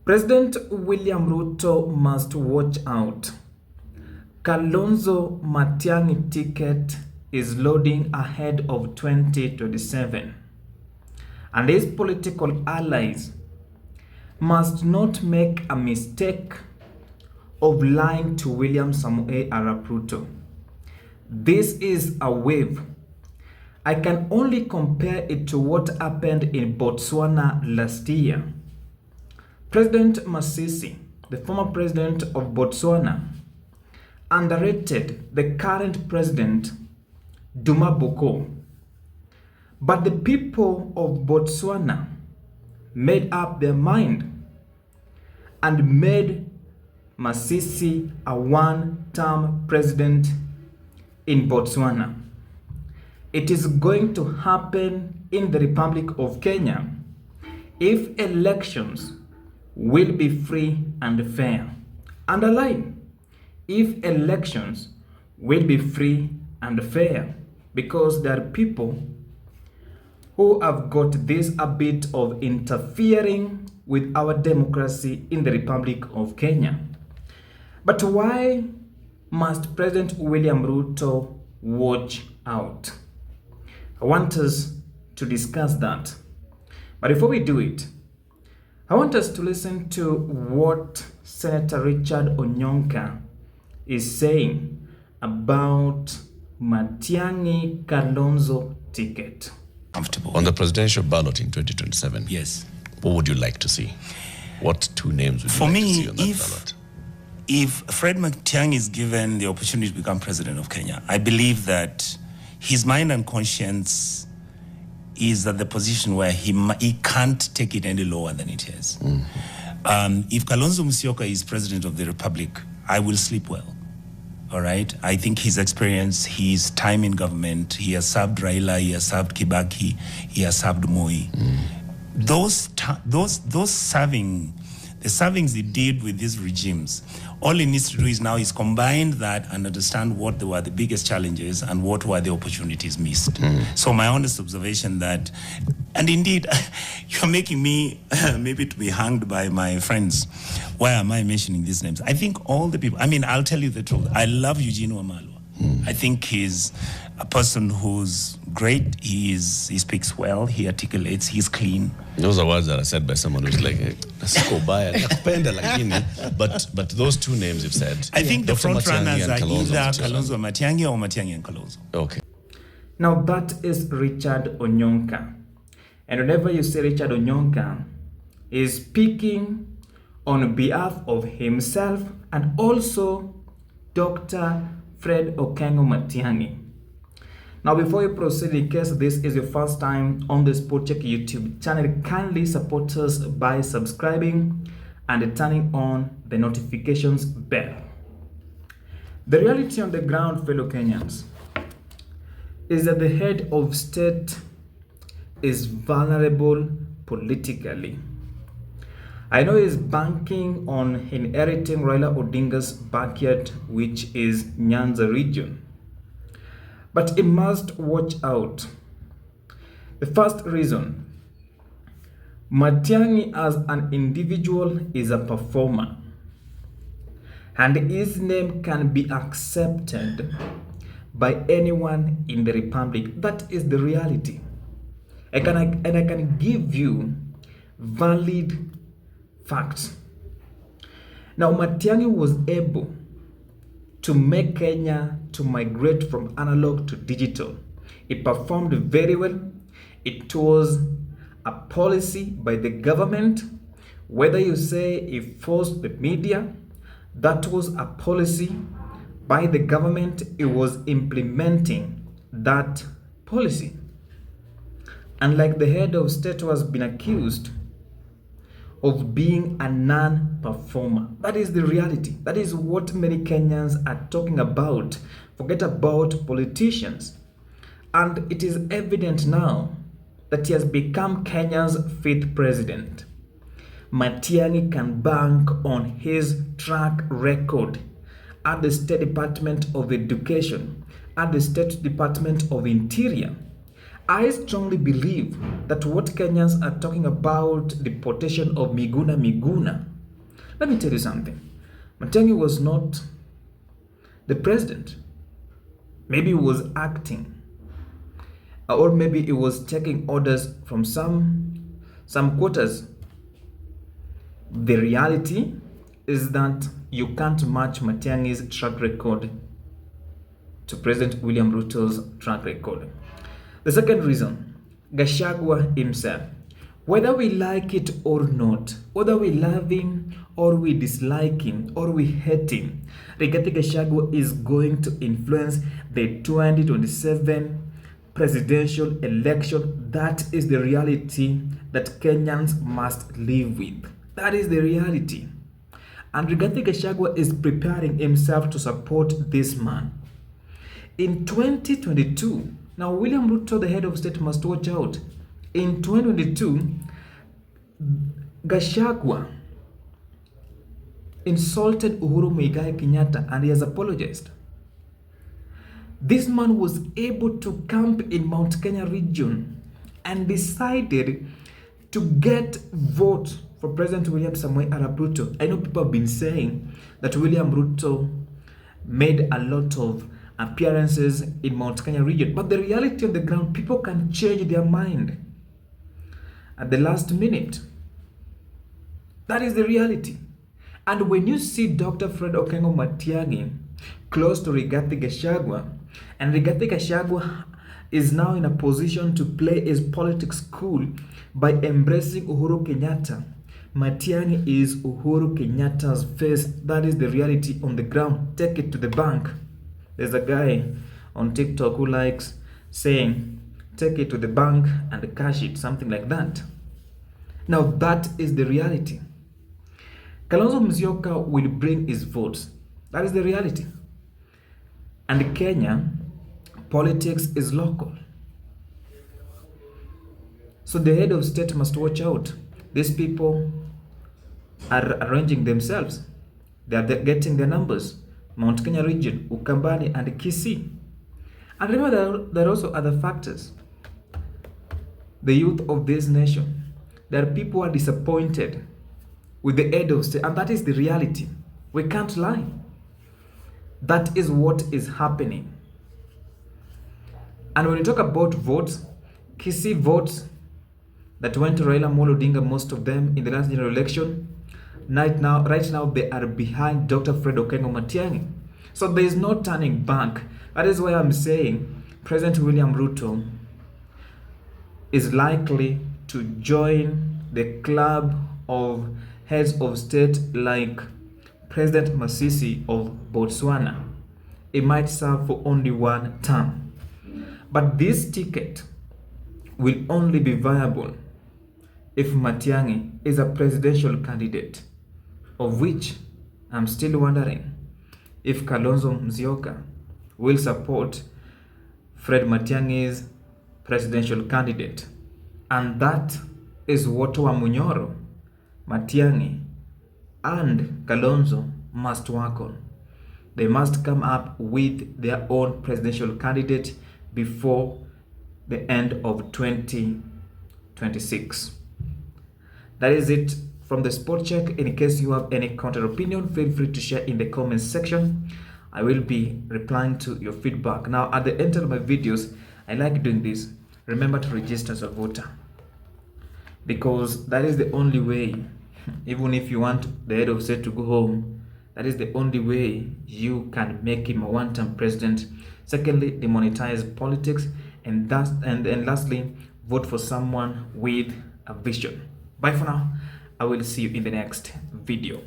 President William Ruto must watch out. Kalonzo Matiangi ticket is loading ahead of 2027, and his political allies must not make a mistake of lying to William Samoei Arap Ruto. This is a wave. I can only compare it to what happened in Botswana last year. President Masisi, the former president of Botswana, underrated the current president, Duma Boko. But the people of Botswana made up their mind and made Masisi a one-term president in Botswana. It is going to happen in the Republic of Kenya if elections will be free and fair. Underline, if elections will be free and fair, because there are people who have got this habit of interfering with our democracy in the Republic of Kenya. But why must President William Ruto watch out? I want us to discuss that. But before we do it, I want us to listen to what Senator Richard Onyonka is saying about Matiangi-Kalonzo ticket. Comfortable. On the presidential ballot in 2027, yes. What would you like to see? What two names would you like to see on that ballot? If Fred Matiang'i is given the opportunity to become president of Kenya, I believe that his mind and conscience is at the position where he can't take it any lower than it is. Mm-hmm. If Kalonzo Musyoka is president of the Republic, I will sleep well. All right. I think his experience, his time in government, he has served Raila, he has served Kibaki, he has served Moi. Those servings he did with these regimes, all he needs to do is now is combine that and understand what were the biggest challenges and what were the opportunities missed. So my honest observation that, and indeed, you're making me maybe to be hanged by my friends. Why am I mentioning these names? I think all the people, I'll tell you the truth. I love Eugene Wamalwa. I think he's a person who's great. He speaks well. He articulates. He's clean. Those are words that are said by someone who's like, but those two names you've said. I think the front runners are either Kalonzo Matiangi or Matiangi and Kalonzo. Okay. Now that is Richard Onyonka. And whenever you say Richard Onyonka, is speaking on behalf of himself and also Dr. Fred Okengo Matiang'i. Now, before you proceed, in case this is your first time on the Sport Check YouTube channel, kindly support us by subscribing and turning on the notifications bell. The reality on the ground, fellow Kenyans, is that the head of state is vulnerable politically. I know he's banking on inheriting Raila Odinga's backyard, which is Nyanza region. But he must watch out. The first reason, Matiang'i as an individual is a performer, and his name can be accepted by anyone in the Republic. That is the reality. I can give you valid facts. Now, Matiang'i was able to make Kenya to migrate from analog to digital. It performed very well. It was a policy by the government. Whether you say it forced the media, that was a policy by the government. It was implementing that policy. Unlike the head of state who has been accused of being a non-performer. That is the reality. That is what many Kenyans are talking about. Forget about politicians. And it is evident now that he has become Kenya's fifth president. Matiang'i can bank on his track record at the State Department of Education, at the State Department of Interior, I strongly believe that what Kenyans are talking about, deportation of Miguna. Let me tell you something. Matiangi was not the president. Maybe he was acting, or maybe he was taking orders from some quarters. The reality is that you can't match Matiangi's track record to President William Ruto's track record. The second reason, Gachagua himself. Whether we like it or not, whether we love him or we dislike him or we hate him, Rigathi Gachagua is going to influence the 2027 presidential election. That is the reality that Kenyans must live with. That is the reality. And Rigathi Gachagua is preparing himself to support this man. In 2022, now William Ruto, the head of state, must watch out. In 2022, Gachagua insulted Uhuru Muigai Kenyatta and he has apologized. This man was able to camp in Mount Kenya region and decided to get votes for President William Samoei Arap Ruto. I know people have been saying that William Ruto made a lot of appearances in Mount Kenya region, but the reality on the ground, people can change their mind at the last minute. That is the reality. And when you see Dr. Fred Okengo Matiangi close to Rigathi Gachagua, and Rigathi Gachagua is now in a position to play his politics cool by embracing Uhuru Kenyatta, Matiangi is Uhuru Kenyatta's face. That is the reality on the ground. Take it to the bank. There's a guy on TikTok who likes saying, take it to the bank and cash it, something like that. Now that is the reality. Kalonzo Musyoka will bring his votes. That is the reality. And Kenya, politics is local. So the head of state must watch out. These people are arranging themselves. They are getting their numbers. Mount Kenya region, Ukambani and Kisii. And remember, there are also other factors. The youth of this nation. There are people who are disappointed with the head of state, and that is the reality. We can't lie. That is what is happening. And when you talk about votes, Kisii votes that went to Raila Amolo Odinga, most of them in the last general election, right now they are behind Dr. Fred Okengo Matiangi. So there is no turning back. That is why I'm saying President William Ruto is likely to join the club of heads of state like President Masisi of Botswana. It might serve for only one term. But this ticket will only be viable if Matiangi is a presidential candidate, of which I'm still wondering if Kalonzo Musyoka will support Fred Matiangi's presidential candidate. And that is what Wamunyoro, Matiangi, and Kalonzo must work on. They must come up with their own presidential candidate before the end of 2026. That is it from the Spot Check. In case you have any counter opinion, feel free to share in the comments section. I will be replying to your feedback. Now, at the end of my videos, I like doing this. Remember to register as a voter, because that is the only way, even if you want the head of state to go home, that is the only way you can make him a one-term president. Secondly, demonetize politics, and lastly, vote for someone with a vision. Bye for now. I will see you in the next video.